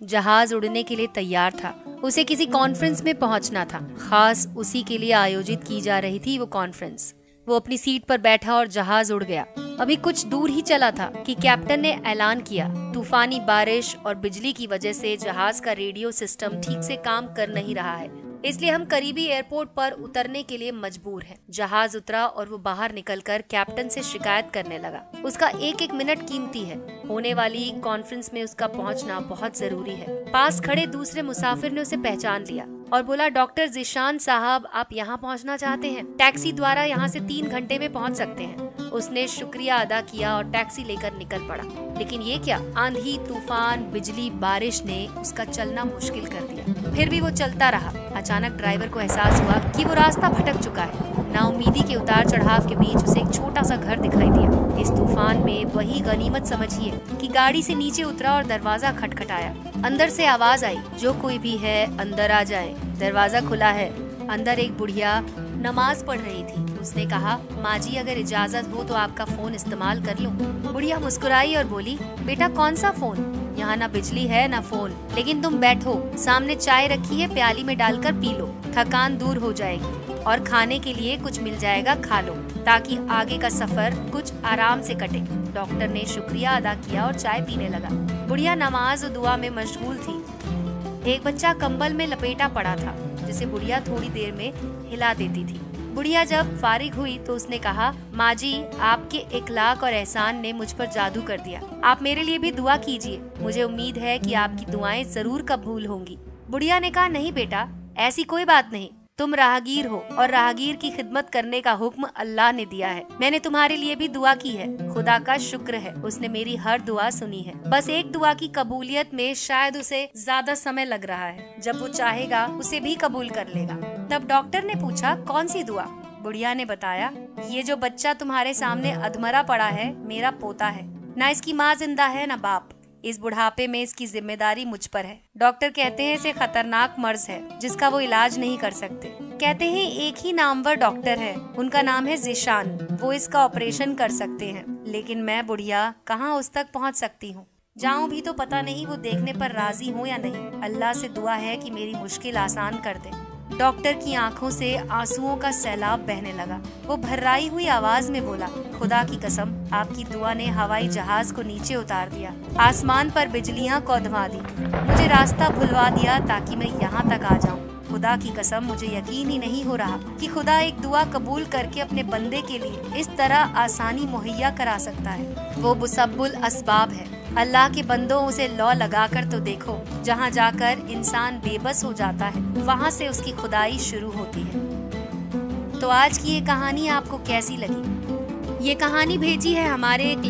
जहाज उड़ने के लिए तैयार था। उसे किसी कॉन्फ्रेंस में पहुंचना था, खास उसी के लिए आयोजित की जा रही थी वो कॉन्फ्रेंस। वो अपनी सीट पर बैठा और जहाज उड़ गया। अभी कुछ दूर ही चला था कि कैप्टन ने ऐलान किया, तूफानी बारिश और बिजली की वजह से जहाज का रेडियो सिस्टम ठीक से काम कर नहीं रहा है, इसलिए हम करीबी एयरपोर्ट पर उतरने के लिए मजबूर हैं। जहाज उतरा और वो बाहर निकलकर कैप्टन से शिकायत करने लगा। उसका एक एक मिनट कीमती है। होने वाली कॉन्फ्रेंस में उसका पहुंचना बहुत जरूरी है। पास खड़े दूसरे मुसाफिर ने उसे पहचान लिया और बोला, डॉक्टर ज़ीशान साहब, आप यहाँ पहुँचना चाहते हैं? टैक्सी द्वारा यहाँ से 3 घंटे में पहुँच सकते हैं। उसने शुक्रिया अदा किया और टैक्सी लेकर निकल पड़ा। लेकिन ये क्या, आंधी, तूफान, बिजली, बारिश ने उसका चलना मुश्किल कर दिया। फिर भी वो चलता रहा। अचानक ड्राइवर को एहसास हुआ कि वो रास्ता भटक चुका है। नाउमीदी के उतार चढ़ाव के बीच उसे एक छोटा सा घर दिखाई दिया। इस तूफान में वही गनीमत समझिए कि गाड़ी से नीचे उतरा और दरवाजा खटखटाया। अंदर से आवाज आई, जो कोई भी है अंदर आ जाए। दरवाजा खुला है। अंदर एक बुढ़िया नमाज पढ़ रही थी। उसने कहा, माँ जी, अगर इजाजत हो तो आपका फोन इस्तेमाल कर लूं। बुढ़िया मुस्कुराई और बोली, बेटा कौन सा फोन? यहाँ ना बिजली है ना फोन, लेकिन तुम बैठो, सामने चाय रखी है, प्याली में डालकर पी लो, थकान दूर हो जाएगी और खाने के लिए कुछ मिल जाएगा, खा लो, ताकि आगे का सफर कुछ आराम से कटे। डॉक्टर ने शुक्रिया अदा किया और चाय पीने लगा। बुढ़िया नमाज और दुआ में मशगूल थी। एक बच्चा कंबल में लपेटा पड़ा था, जिसे बुढ़िया थोड़ी देर में हिला देती थी। बुढ़िया जब फारिग हुई तो उसने कहा, माँ जी, आपके इखलाक और एहसान ने मुझ पर जादू कर दिया। आप मेरे लिए भी दुआ कीजिए। मुझे उम्मीद है कि आपकी दुआएं जरूर कबूल होंगी। बुढ़िया ने कहा, नहीं बेटा, ऐसी कोई बात नहीं। तुम राहगीर हो और राहगीर की खिदमत करने का हुक्म अल्लाह ने दिया है। मैंने तुम्हारे लिए भी दुआ की है। खुदा का शुक्र है, उसने मेरी हर दुआ सुनी है। बस एक दुआ की कबूलियत में शायद उसे ज्यादा समय लग रहा है। जब वो चाहेगा उसे भी कबूल कर लेगा। तब डॉक्टर ने पूछा, कौन सी दुआ? बुढ़िया ने बताया, ये जो बच्चा तुम्हारे सामने अधमरा पड़ा है, मेरा पोता है। ना इसकी माँ जिंदा है ना बाप। इस बुढ़ापे में इसकी जिम्मेदारी मुझ पर है। डॉक्टर कहते हैं इसे खतरनाक मर्ज है जिसका वो इलाज नहीं कर सकते। कहते हैं एक ही नामवर डॉक्टर है, उनका नाम है ज़ीशान। वो इसका ऑपरेशन कर सकते हैं, लेकिन मैं बुढ़िया कहाँ उस तक पहुँच सकती हूँ? जाऊँ भी तो पता नहीं वो देखने पर राजी हो या नहीं। अल्लाह से दुआ है कि मेरी मुश्किल आसान कर दे। डॉक्टर की आंखों से आंसुओं का सैलाब बहने लगा। वो भर्राई हुई आवाज में बोला, खुदा की कसम, आपकी दुआ ने हवाई जहाज को नीचे उतार दिया, आसमान पर बिजलियां कौंधवा दी, मुझे रास्ता भुलवा दिया ताकि मैं यहाँ तक आ जाऊँ। खुदा की कसम, मुझे यकीन ही नहीं हो रहा कि खुदा एक दुआ कबूल करके अपने बंदे के लिए इस तरह आसानी मुहैया करा सकता है। वो मुसब्बुल असबाब है। अल्लाह के बंदों, उसे लौ लगाकर तो देखो। जहाँ जाकर इंसान बेबस हो जाता है, वहाँ से उसकी खुदाई शुरू होती है। तो आज की ये कहानी आपको कैसी लगी? ये कहानी भेजी है हमारे एक